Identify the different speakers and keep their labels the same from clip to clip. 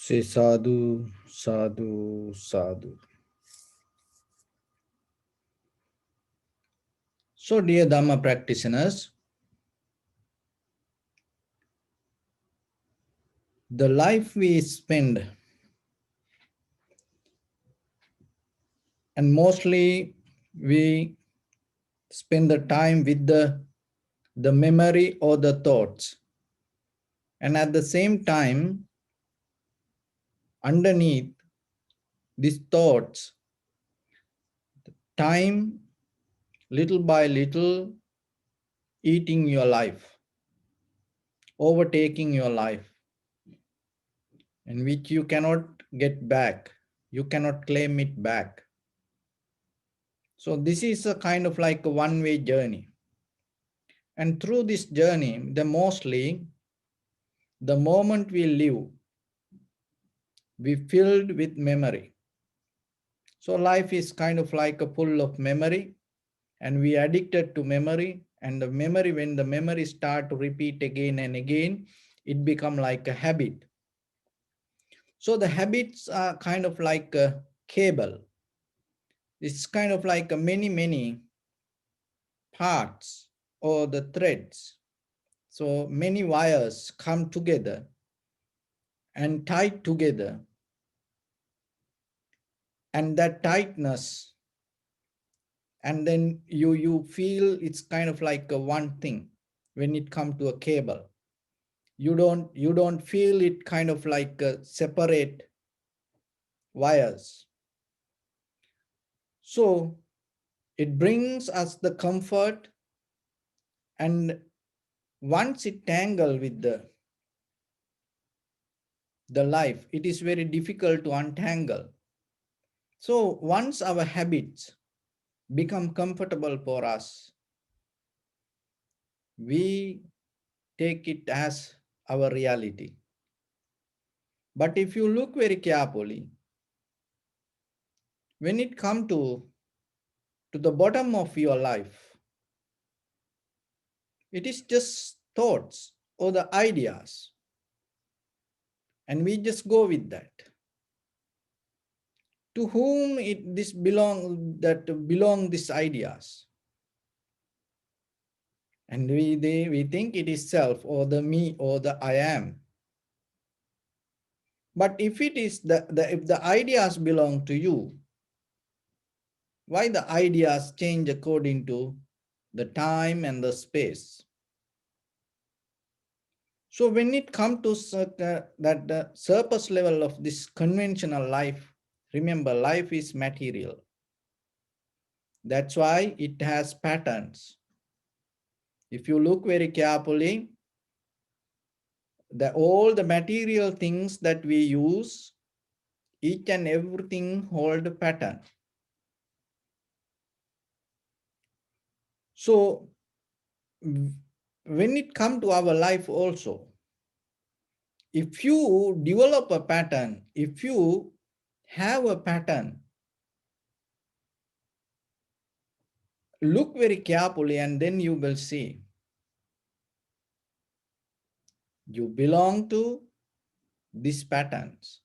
Speaker 1: Say sadhu, sadhu, sadhu. So, dear Dharma practitioners, the life we spend, and mostly we spend the time with the memory or the thoughts. And at the same time, underneath these thoughts, time, little by little, eating your life, overtaking your life, and which you cannot get back. You cannot claim it back. So this is a kind of like a one-way journey. And through this journey, the moment we live, we filled with memory. So life is kind of like a full of memory, and we addicted to memory. And the memory, when the memory start to repeat again and again, it become like a habit. So the habits are kind of like a cable. It's kind of like a many parts or the threads. So many wires come together and tied together, and that tightness, and then you feel it's kind of like a one thing. When it comes to a cable, you don't feel it kind of like a separate wires. So it brings us the comfort, and once it tangle with the life, it is very difficult to untangle. So once our habits become comfortable for us, we take it as our reality. But if you look very carefully, when it comes to the bottom of your life, it is just thoughts or the ideas, and we just go with that. To whom belong these ideas? And we think it is self or the me or the I am. But if it is if the ideas belong to you, why the ideas change according to the time and the space? So when it comes to that the surface level of this conventional life, remember life is material. That's why it has patterns. If you look very carefully, all the material things that we use, each and everything hold a pattern. So when it comes to our life also, if you develop a pattern, if you have a pattern, look very carefully and then you will see you belong to these patterns.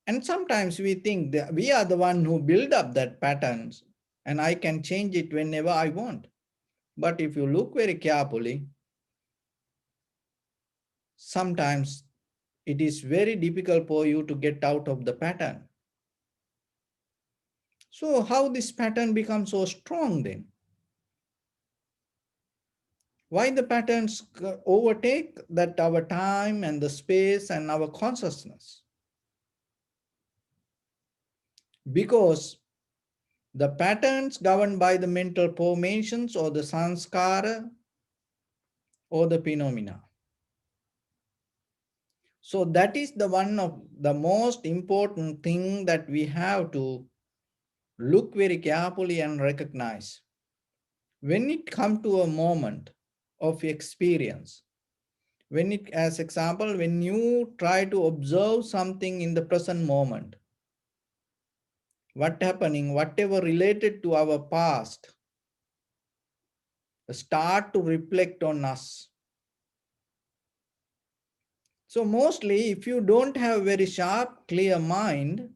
Speaker 1: And sometimes we think that we are the one who build up that patterns and I can change it whenever I want. But if you look very carefully, sometimes it is very difficult for you to get out of the pattern. So how this pattern becomes so strong then? Why the patterns overtake that our time and the space and our consciousness? Because the patterns governed by the mental formations or the sanskara or the phenomena. So that is the one of the most important thing that we have to look very carefully and recognize. When it comes to a moment of experience, when it, as example, when you try to observe something in the present moment, what happening, whatever related to our past, start to reflect on us. So mostly if you don't have very sharp, clear mind,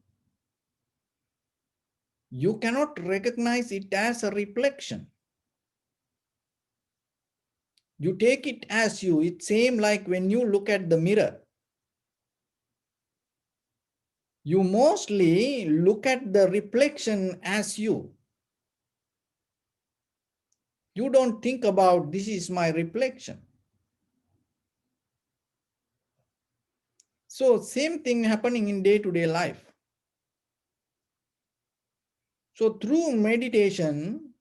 Speaker 1: you cannot recognize it as a reflection. You take it as you. It's same like when you look at the mirror. You mostly look at the reflection as you. You don't think about this is my reflection. So same thing happening in day-to-day life. So through meditation,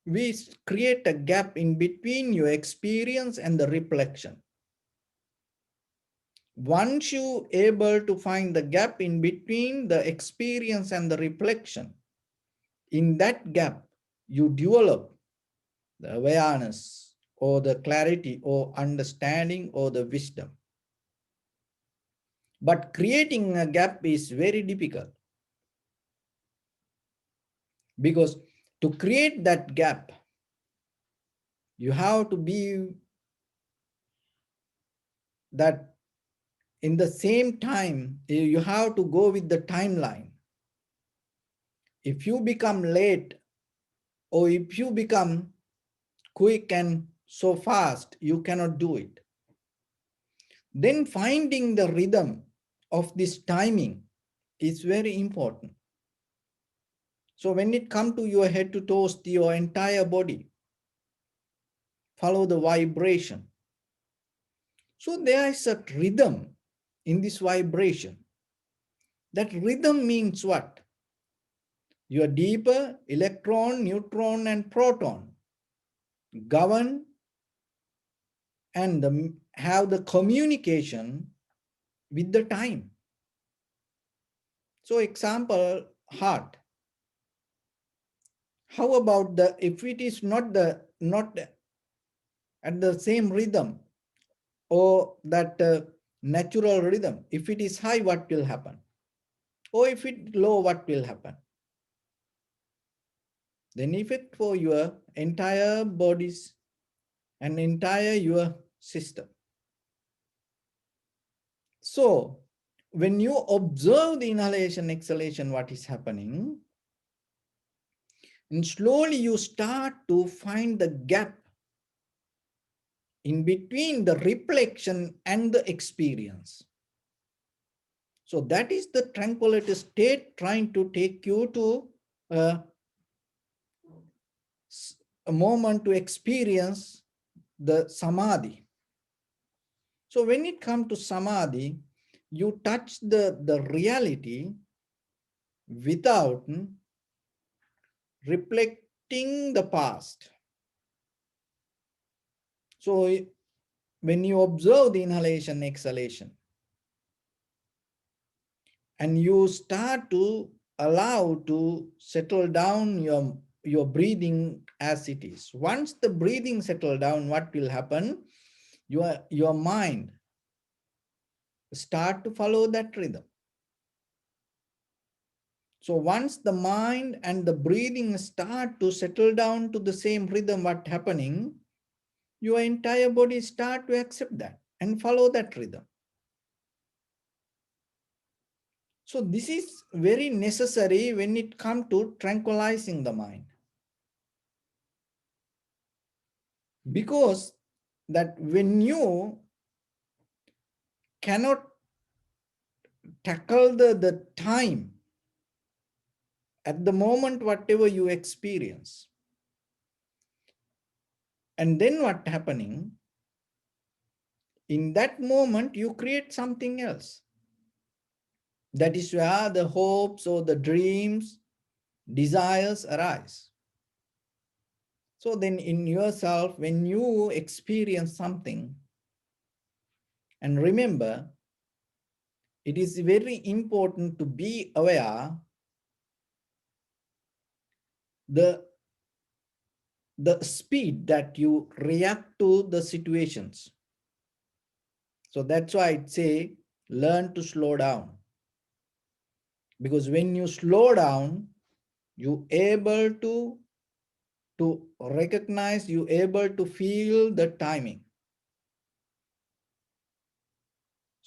Speaker 1: we create a gap in between your experience and the reflection. Once you able to find the gap in between the experience and the reflection, in that gap, you develop the awareness or the clarity or understanding or the wisdom. But creating a gap is very difficult, because to create that gap, you have to be that in the same time, you have to go with the timeline. If you become late or if you become quick and so fast, you cannot do it. Then finding the rhythm of this timing is very important. So when it comes to your head to toes, your entire body, follow the vibration. So there is a rhythm in this vibration. That rhythm means what? Your deeper electron, neutron, and proton govern and have the communication with the time. So example, heart. How about the if it is not at the same rhythm or that natural rhythm, if it is high, what will happen? Or if it low, what will happen? Then effect for your entire bodies and entire your system. So when you observe the inhalation, exhalation, what is happening, and slowly you start to find the gap in between the reflection and the experience. So that is the tranquility state trying to take you to a moment to experience the samadhi. So when it comes to samadhi, you touch the reality without reflecting the past. So when you observe the inhalation, exhalation, and you start to allow to settle down your breathing as it is. Once the breathing settle down, what will happen? Your mind start to follow that rhythm. So once the mind and the breathing start to settle down to the same rhythm, what happening? Your entire body start to accept that and follow that rhythm. So this is very necessary when it comes to tranquilizing the mind. Because that when you cannot tackle the time at the moment, whatever you experience, and then what happening, in that moment you create something else. That is where the hopes or the dreams, desires arise. So then in yourself, when you experience something, and remember, it is very important to be aware the speed that you react to the situations. So that's why I'd say learn to slow down. Because when you slow down, you able to recognize, you able to feel the timing.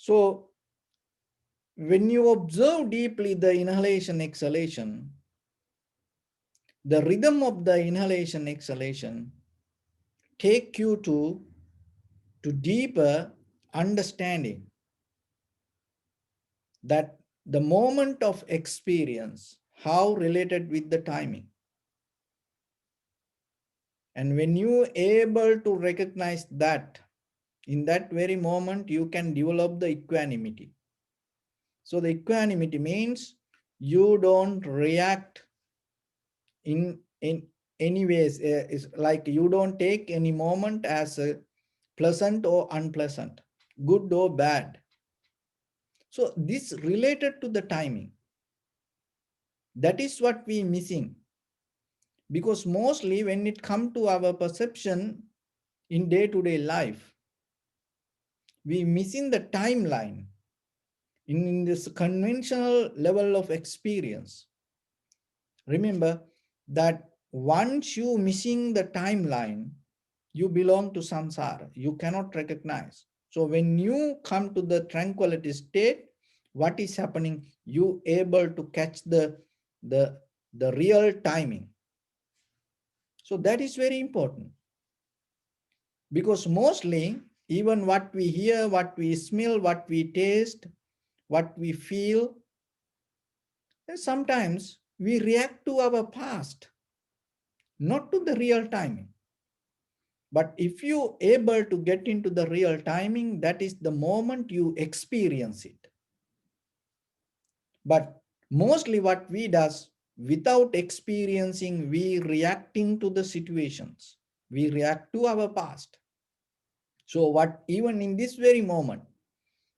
Speaker 1: So when you observe deeply the inhalation exhalation, the rhythm of the inhalation exhalation take you to deeper understanding that the moment of experience, how related with the timing. And when you able to recognize that, in that very moment, you can develop the equanimity. So the equanimity means you don't react in any ways. It's like you don't take any moment as pleasant or unpleasant, good or bad. So this related to the timing. That is what we missing. Because mostly when it come to our perception in day-to-day life, we missing the timeline in this conventional level of experience. Remember that once you missing the timeline, you belong to samsara. You cannot recognize. So when you come to the tranquility state, what is happening? You able to catch the, the real timing. So that is very important. Because mostly, even what we hear, what we smell, what we taste, what we feel, and sometimes we react to our past, not to the real timing. But if you able to get into the real timing, that is the moment you experience it. But mostly what we does, without experiencing, we reacting to the situations. We react to our past. So what even in this very moment,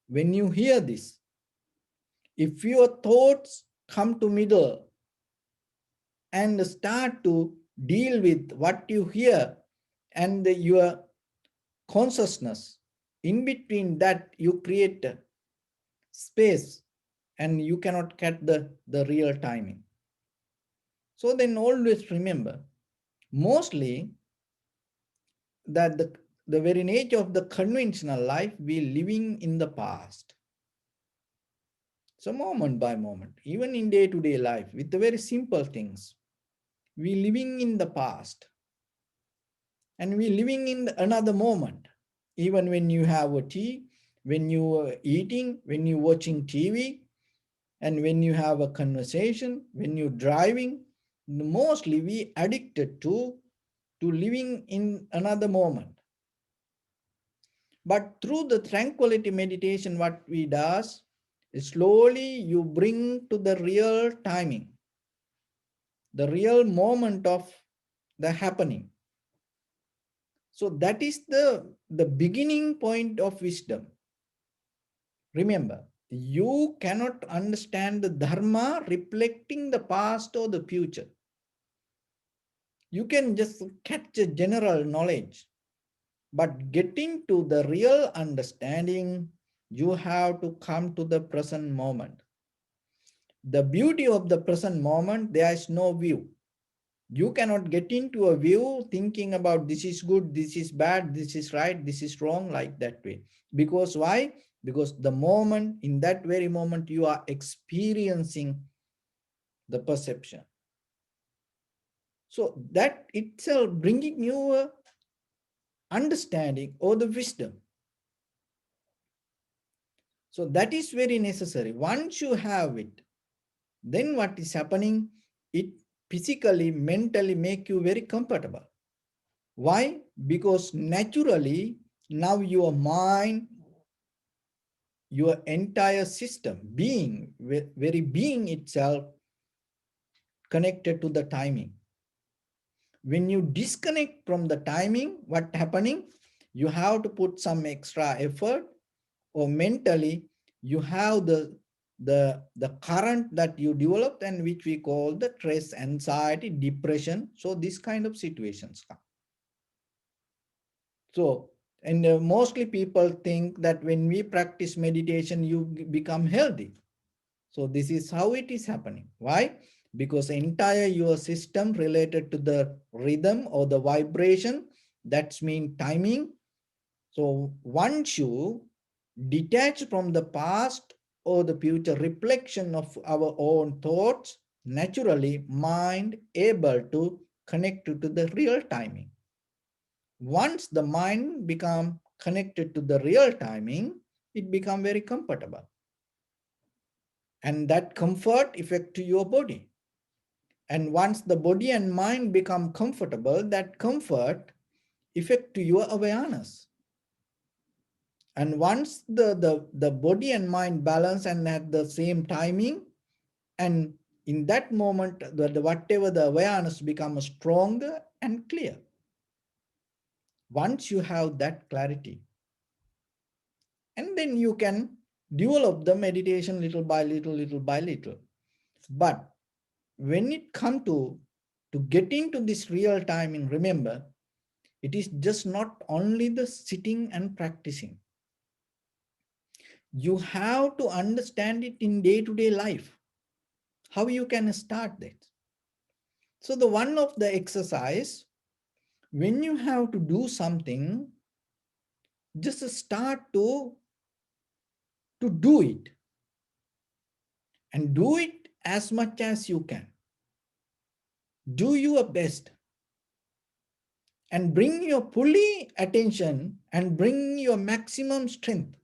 Speaker 1: when you hear this, if your thoughts come to middle and start to deal with what you hear and your consciousness, in between that you create a space and you cannot get the real timing. So then always remember, mostly that the very nature of the conventional life, we living in the past. So moment by moment, even in day-to-day life, with the very simple things, we living in the past and we living in another moment. Even when you have a tea, when you are eating, when you watching TV, and when you have a conversation, when you're driving, mostly we addicted to living in another moment. But through the tranquility meditation, what we does is slowly you bring to the real timing, the real moment of the happening. So that is the beginning point of wisdom. Remember, you cannot understand the Dharma reflecting the past or the future. You can just catch a general knowledge, but getting to the real understanding, you have to come to the present moment. The beauty of the present moment, there is no view. You cannot get into a view thinking about this is good, this is bad, this is right, this is wrong, like that way. Because why? Because the moment, in that very moment, you are experiencing the perception. So that itself bringing you a understanding or the wisdom. So that is very necessary. Once you have it, then what is happening? It physically, mentally make you very comfortable. Why? Because naturally, now your mind, your entire system, being, very being itself, connected to the timing. When you disconnect from the timing, what happening? You have to put some extra effort, or mentally you have the current that you developed, and which we call the stress, anxiety, depression. So this kind of situations come. So, and mostly people think that when we practice meditation, you become healthy. So this is how it is happening. Why? Because entire your system related to the rhythm or the vibration, that's mean timing. So once you detached from the past or the future reflection of our own thoughts, naturally mind able to connect to the real timing. Once the mind become connected to the real timing, it become very comfortable. And that comfort affect to your body. And once the body and mind become comfortable, that comfort affect to your awareness. And once the body and mind balance and at the same timing, and in that moment, whatever the awareness becomes stronger and clear. Once you have that clarity, and then you can develop the meditation little by little, little by little. But when it come to get into this real timing, remember, it is just not only the sitting and practicing. You have to understand it in day-to-day life, how you can start that. So the one of the exercise, when you have to do something, just start to do it, and do it as much as you can. Do your best and bring your fully attention and bring your maximum strength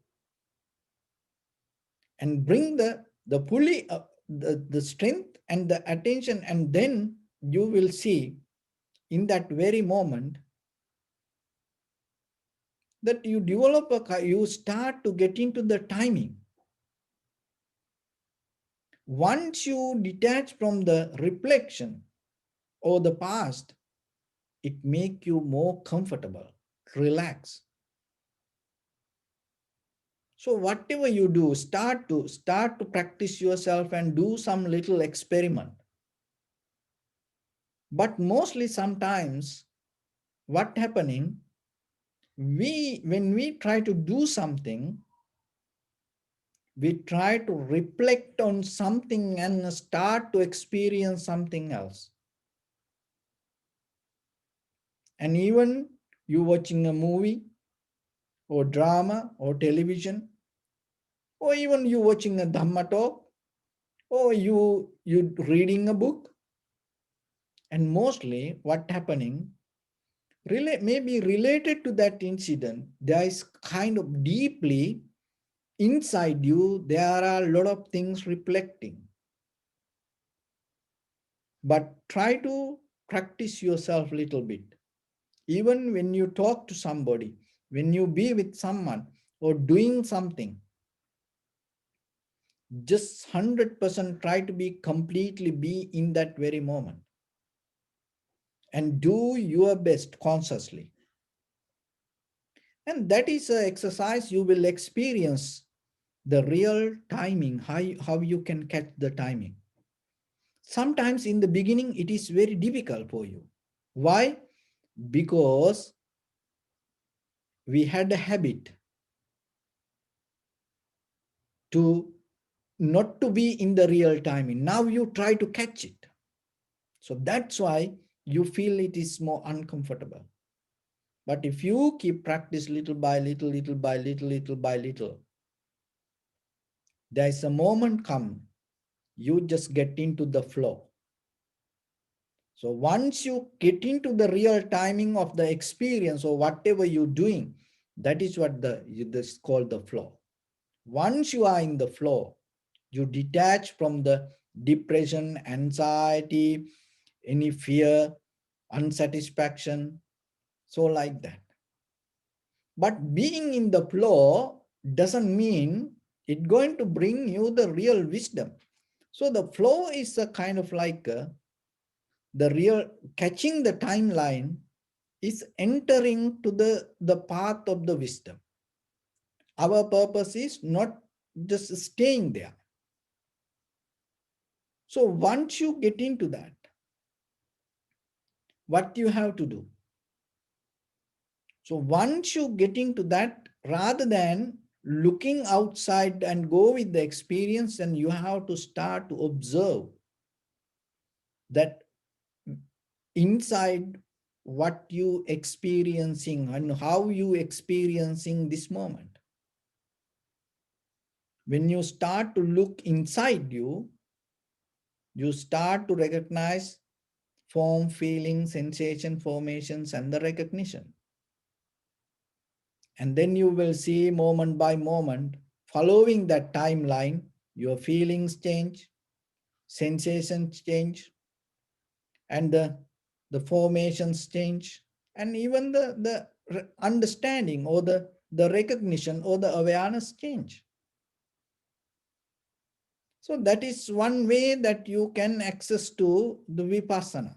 Speaker 1: and bring the fully the strength and the attention, and then you will see in that very moment that you develop you start to get into the timing. Once you detach from the reflection or the past, it make you more comfortable, relax. So whatever you do, start to practice yourself and do some little experiment. But mostly sometimes what happening, when we try to do something, we try to reflect on something and start to experience something else. And even you watching a movie or drama or television, or even you watching a Dharma talk, or you reading a book, and mostly what happening, maybe related to that incident, there is kind of deeply inside you, there are a lot of things reflecting. But try to practice yourself a little bit. Even when you talk to somebody, when you be with someone or doing something, just 100% try to be completely be in that very moment and do your best consciously. And that is an exercise you will experience the real timing, how you can catch the timing. Sometimes in the beginning, it is very difficult for you. Why? Because we had a habit to not to be in the real timing. Now you try to catch it. So that's why you feel it is more uncomfortable. But if you keep practice little by little, little by little, little by little, there is a moment come, you just get into the flow. So once you get into the real timing of the experience or whatever you're doing, that is what this is called the flow. Once you are in the flow, you detach from the depression, anxiety, any fear, unsatisfaction, so like that. But being in the flow doesn't mean it's going to bring you the real wisdom. So the flow is a kind of like the real catching the timeline is entering to the path of the wisdom. Our purpose is not just staying there. So once you get into that, what you have to do? So once you get into that, rather than looking outside and go with the experience, and you have to start to observe that inside what you experiencing and how you experiencing this moment. When you start to look inside you, you start to recognize form, feeling, sensation, formations, and the recognition. And then you will see moment by moment, following that timeline, your feelings change, sensations change, and the formations change, and even the understanding or the recognition or the awareness change. So that is one way that you can access to the vipassana.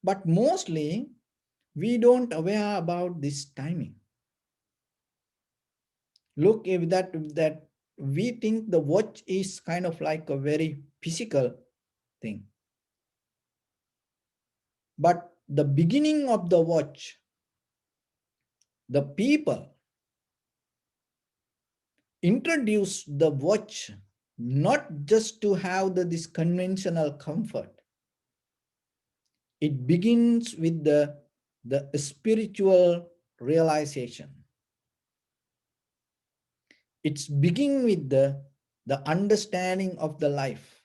Speaker 1: But mostly we don't aware about this timing. Look, if that we think the watch is kind of like a very physical thing. But the beginning of the watch, the people introduce the watch not just to have this conventional comfort. It begins with the spiritual realization. It's begin with the understanding of the life.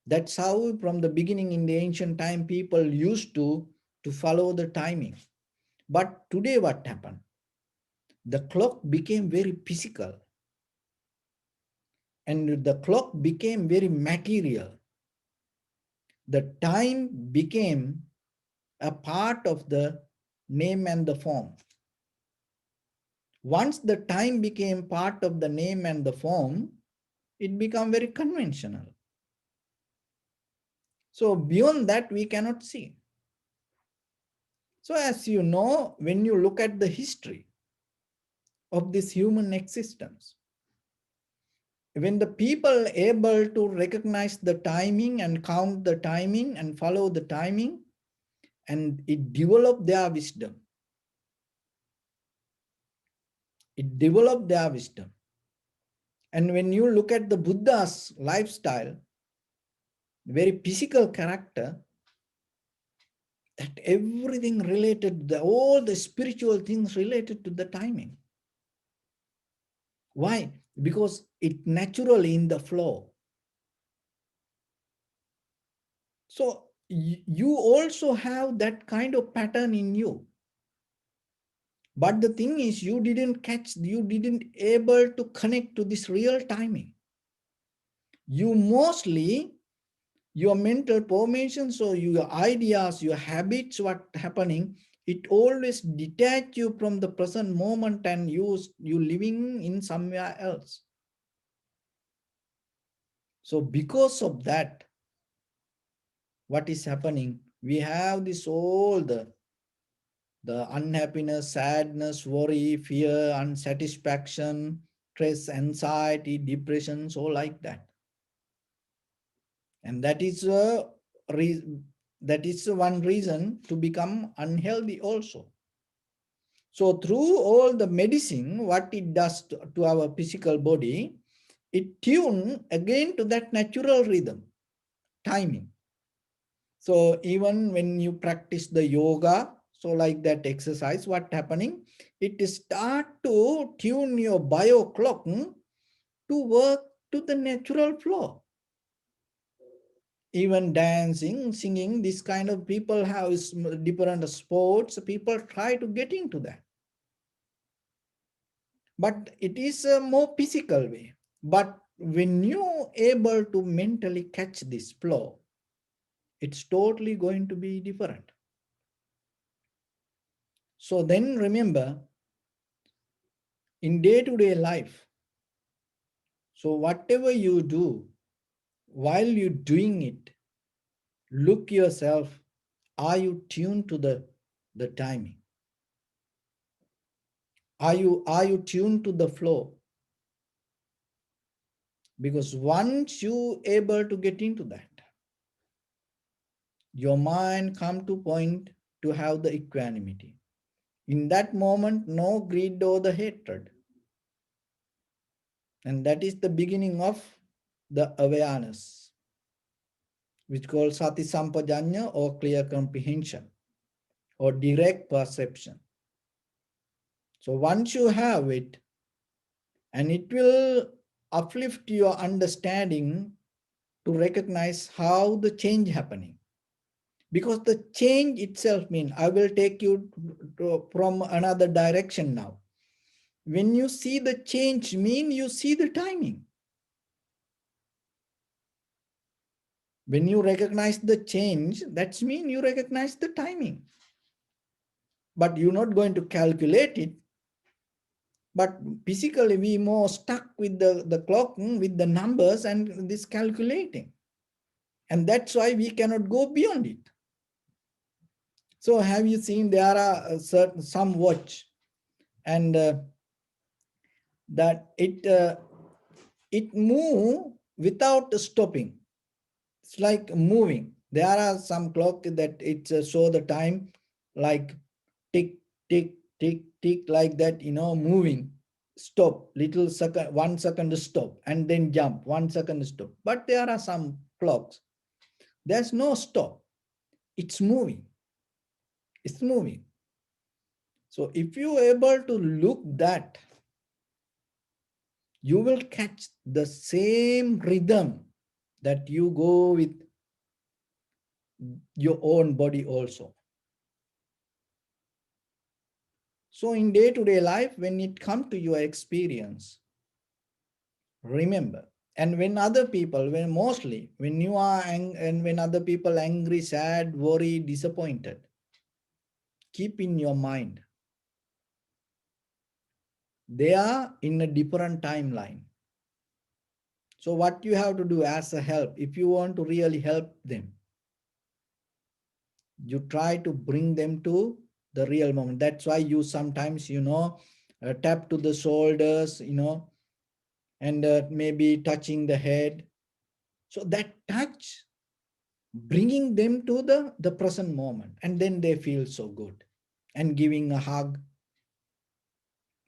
Speaker 1: That's how from the beginning in the ancient time people used to follow the timing. But today what happened? The clock became very physical and the clock became very material. The time became a part of the name and the form. Once the time became part of the name and the form, it became very conventional. So beyond that, we cannot see. So as you know, when you look at the history of this human existence, when the people able to recognize the timing and count the timing and follow the timing, and it developed their wisdom. It developed their wisdom. And when you look at the Buddha's lifestyle, very physical character, that everything related, all the spiritual things related to the timing. Why? Because it naturally in the flow. So you also have that kind of pattern in you. But the thing is, you didn't able to connect to this real timing. You mostly, your mental formations or your ideas, your habits, what happening, it always detach you from the present moment and you living in somewhere else. So because of that, what is happening? We have this all the unhappiness, sadness, worry, fear, unsatisfaction, stress, anxiety, depression, so like that. And that is one reason to become unhealthy also. So through all the medicine, what it does to our physical body, it tunes again to that natural rhythm, timing. So even when you practice the yoga, so like that exercise, what happening? It start to tune your bio clock to work to the natural flow. Even dancing, singing, this kind of people have different sports. People try to get into that. But it is a more physical way. But when you're able to mentally catch this flow, it's totally going to be different. So then remember, in day-to-day life, so whatever you do, while you're doing it, look yourself, are you tuned to the timing? Are you tuned to the flow? Because once you able to get into that, your mind come to point to have the equanimity. In that moment, no greed or the hatred. And that is the beginning of the awareness, which called sati sampajanya or clear comprehension or direct perception. So once you have it, And it will uplift your understanding to recognize how the change happening. Because the change itself means I will take you from another direction now. When you see the change mean you see the timing. When you recognize the change, that's mean you recognize the timing. But you're not going to calculate it. But physically, we more stuck with the clock, with the numbers and this calculating. And that's why we cannot go beyond it. So have you seen there are certain, some watch and that it move without stopping. It's like moving. There are some clock that it show the time like tick, tick, tick, tick like that, moving. Stop, little second, 1 second stop, and then jump, 1 second stop. But there are some clocks. There's no stop. It's moving. It's moving. So if you are able to look that, you will catch the same rhythm that you go with your own body also. So in day-to-day life, when it comes to your experience, remember, and when other people, when mostly, when you are and when other people angry, sad, worried, disappointed, keep in your mind, they are in a different timeline. So what you have to do as a help, if you want to really help them, you try to bring them to the real moment. That's why you sometimes, tap to the shoulders, and maybe touching the head. So that touch, bringing them to the present moment, and then they feel so good. And giving a hug,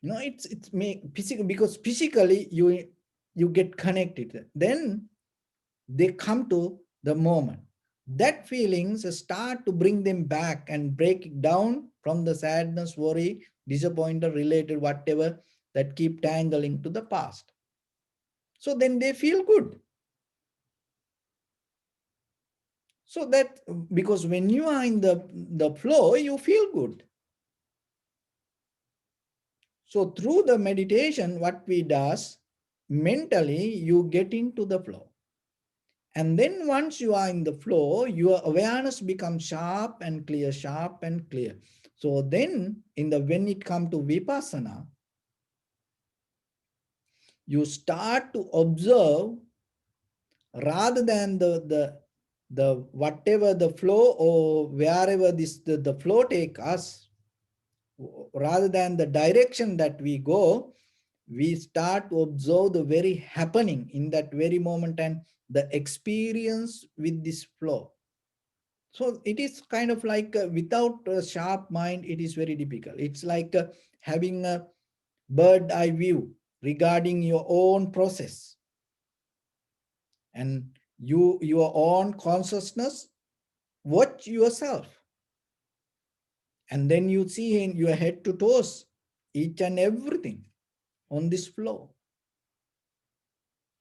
Speaker 1: it's physical, because physically you get connected. Then they come to the moment. That feelings start to bring them back and break it down from the sadness, worry, disappointment, related, whatever that keep tangling to the past. So then they feel good. So that, because when you are in the flow, you feel good. So through the meditation, what we does, mentally you get into the flow. And then once you are in the flow, your awareness becomes sharp and clear, sharp and clear. So then when it comes to vipassana, you start to observe rather than the whatever the flow or wherever the flow take us, rather than the direction that we go, we start to observe the very happening in that very moment and the experience with this flow. So it is kind of like without a sharp mind, it is very difficult. It's like having a bird eye view regarding your own process, and your own consciousness, watch yourself. And then you see in your head to toes, each and everything on this flow.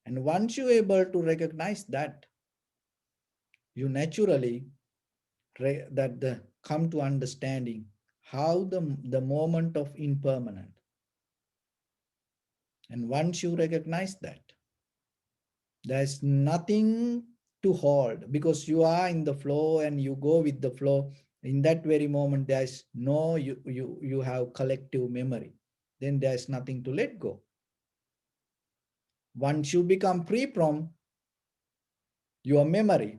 Speaker 1: And once you're able to recognize that, you naturally come to understanding how the moment of impermanent. And once you recognize that, there's nothing to hold, because you are in the flow and you go with the flow. In that very moment, there's no, you have collective memory. Then there's nothing to let go. Once you become free from your memory,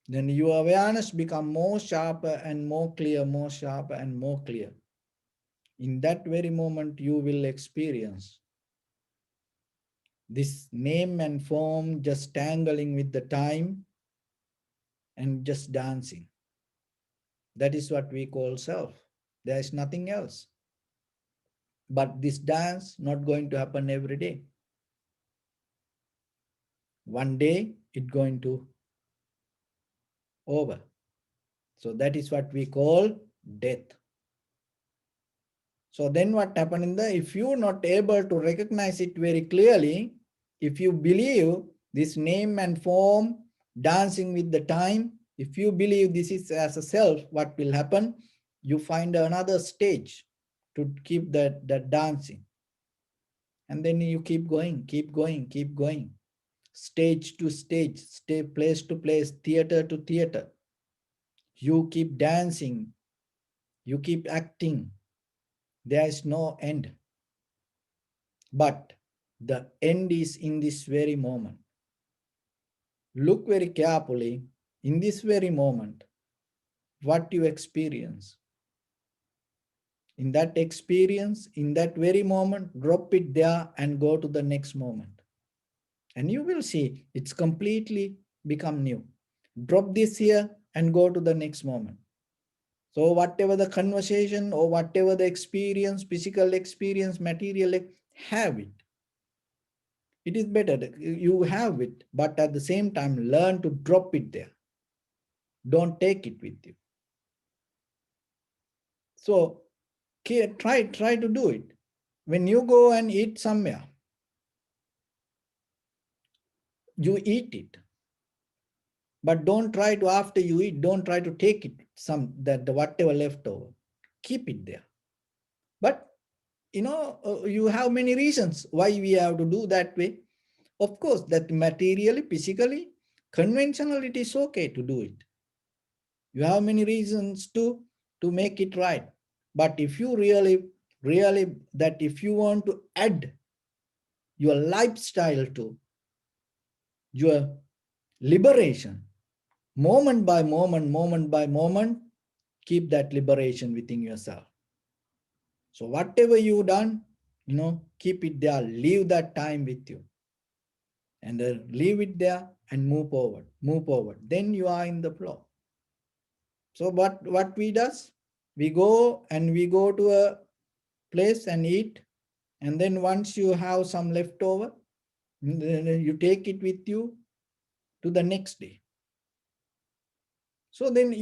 Speaker 1: then your awareness become more sharper and more clear, more sharper and more clear. In that very moment, you will experience this name and form just tangling with the time and just dancing. That is what we call self. There is nothing else. But this dance not going to happen every day. One day it going to over. So that is what we call death. So then what happened in the, if you're not able to recognize it very clearly, if you believe this name and form dancing with the time, if you believe this is as a self, what will happen? You find another stage to keep that dancing. And then you keep going, keep going, keep going. Stage to stage, stay place to place, theater to theater. You keep dancing, you keep acting. There is no end. But the end is in this very moment. Look very carefully in this very moment what you experience. In that experience, in that very moment, drop it there and go to the next moment. And you will see it's completely become new. Drop this here and go to the next moment. So whatever the conversation or whatever the experience, physical experience, material, have it. It is better that you have it, but at the same time, learn to drop it there. Don't take it with you. So try to do it. When you go and eat somewhere, you eat it. But don't try to, after you eat, don't try to take it, the whatever left over. Keep it there. But you have many reasons why we have to do that way. Of course, that materially, physically, conventionally, it is okay to do it. You have many reasons to make it right. But if you really, that if you want to add your lifestyle to your liberation, moment by moment, keep that liberation within yourself. So whatever you've done, keep it there, leave that time with you. And leave it there and move forward. Then you are in the flow. So what we does, we go to a place and eat, and then once you have some leftover, then you take it with you to the next day. So then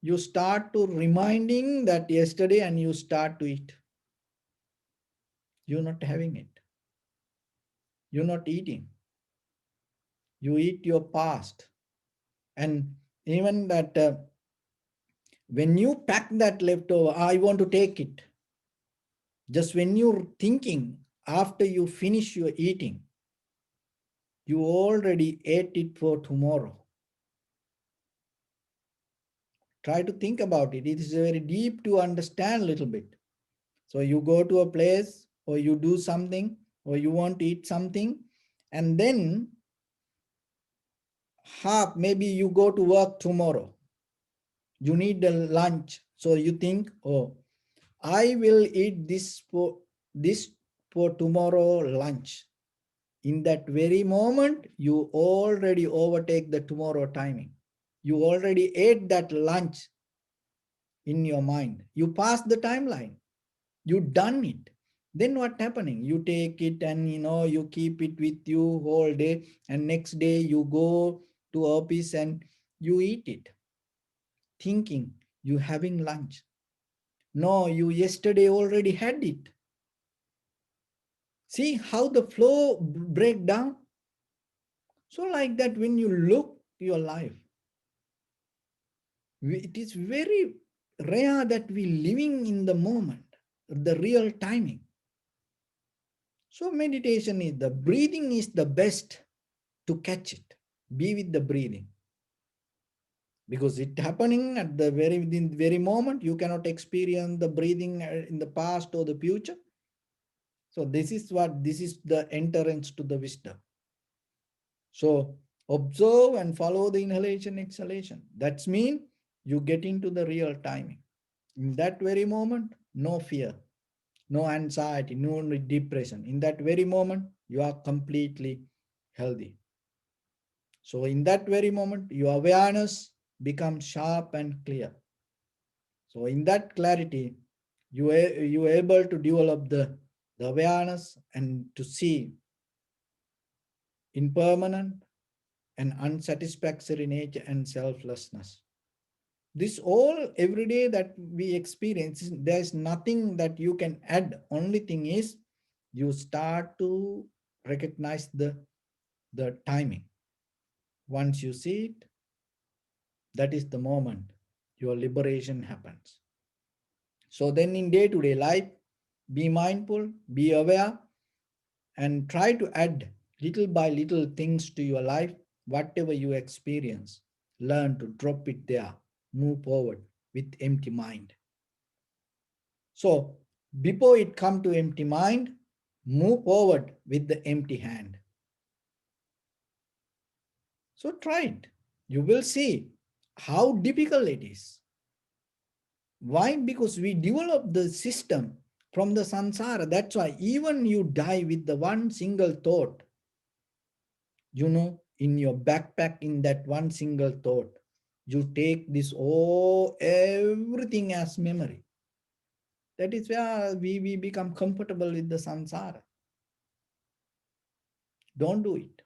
Speaker 1: you start to reminding that yesterday, and you start to eat. You're not having it. You're not eating. You eat your past. And even that when you pack that leftover, I want to take it. Just when you're thinking, after you finish your eating, you already ate it for tomorrow. Try to think about it. It is very deep to understand a little bit. So you go to a place, or you do something, or you want to eat something, and then maybe you go to work tomorrow. You need a lunch. So you think, oh, I will eat this for tomorrow lunch. In that very moment, you already overtake the tomorrow timing. You already ate that lunch in your mind. You passed the timeline. You done it. Then what happening? You take it and you keep it with you whole day, and next day you go to office and you eat it, thinking you having lunch. No, you yesterday already had it. See how the flow break down? So like that, when you look your life, it is very rare that we living in the moment, the real timing. So meditation is, the breathing is the best to catch it. Be with the breathing. Because it happening at the very moment, you cannot experience the breathing in the past or the future. So this is the entrance to the wisdom. So observe and follow the inhalation, exhalation. That's mean you get into the real timing. In that very moment, no fear, no anxiety, no depression. In that very moment, you are completely healthy. So in that very moment, your awareness becomes sharp and clear. So in that clarity, you are able to develop the awareness and to see impermanent and unsatisfactory nature and selflessness. This all every day that we experience, there's nothing that you can add. Only thing is you start to recognize the timing. Once you see it, that is the moment your liberation happens. So then in day-to-day life, be mindful, be aware, and try to add little by little things to your life. Whatever you experience, learn to drop it there, move forward with empty mind. So before it come to empty mind, move forward with the empty hand. So try it. You will see how difficult it is. Why? Because we develop the system from the samsara. That's why even you die with the one single thought, in your backpack, in that one single thought, you take this everything as memory. That is where we become comfortable with the samsara. Don't do it.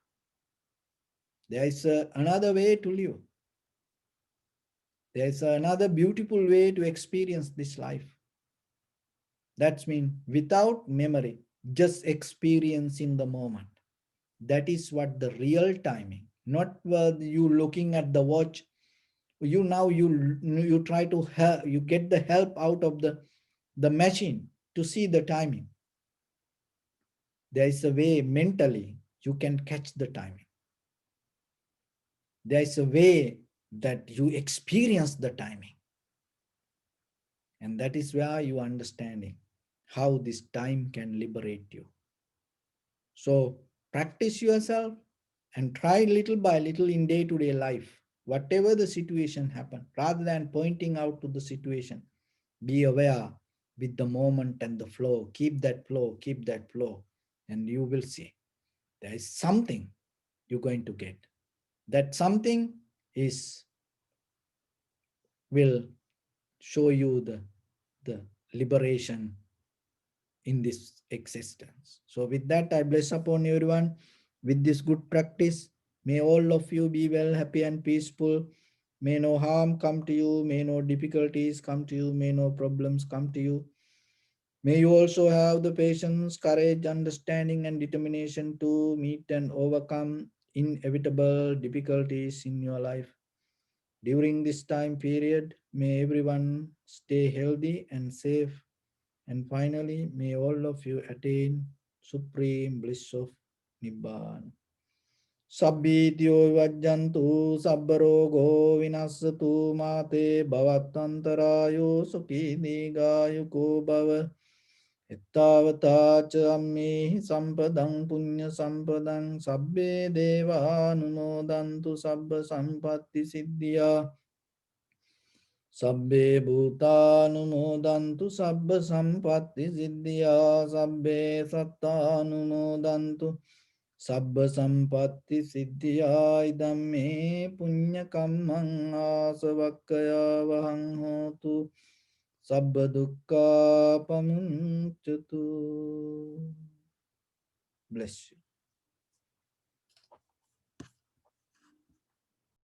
Speaker 1: There is another way to live. There is another beautiful way to experience this life. That's mean without memory, just experiencing the moment. That is what the real timing. Not you looking at the watch. You try to help, you get the help out of the machine to see the timing. There is a way mentally you can catch the timing. There is a way that you experience the timing. And that is where you are understanding how this time can liberate you. So practice yourself and try little by little in day-to-day life, whatever the situation happen, rather than pointing out to the situation, be aware with the moment and the flow. Keep that flow, and you will see there is something you're going to get. That something is will show you the liberation in this existence. So with that, I bless upon everyone with this good practice. May all of you be well, happy and peaceful. May no harm come to you. May no difficulties come to you. May no problems come to you. May you also have the patience, courage, understanding, and determination to meet and overcome inevitable difficulties in your life. During this time period, may everyone stay healthy and safe. And finally, may all of you attain supreme bliss of Nibbana. Sabbityo vajjantu sabbarogo vinasatu mate bhavatantarayo sukhi digayuko bhava. Ittavata cha ammi sampadang punya sampadang sabbe deva anumodantu sabba sampatti siddhya. Sabbe bhutanumodantu sabba sampatti siddhya. Sabbe sattanumodantu sabba sampatti siddhya. Idam me punya kammang asavakkaya vahang hotu sabba dukkha pamuncatu. Bless you.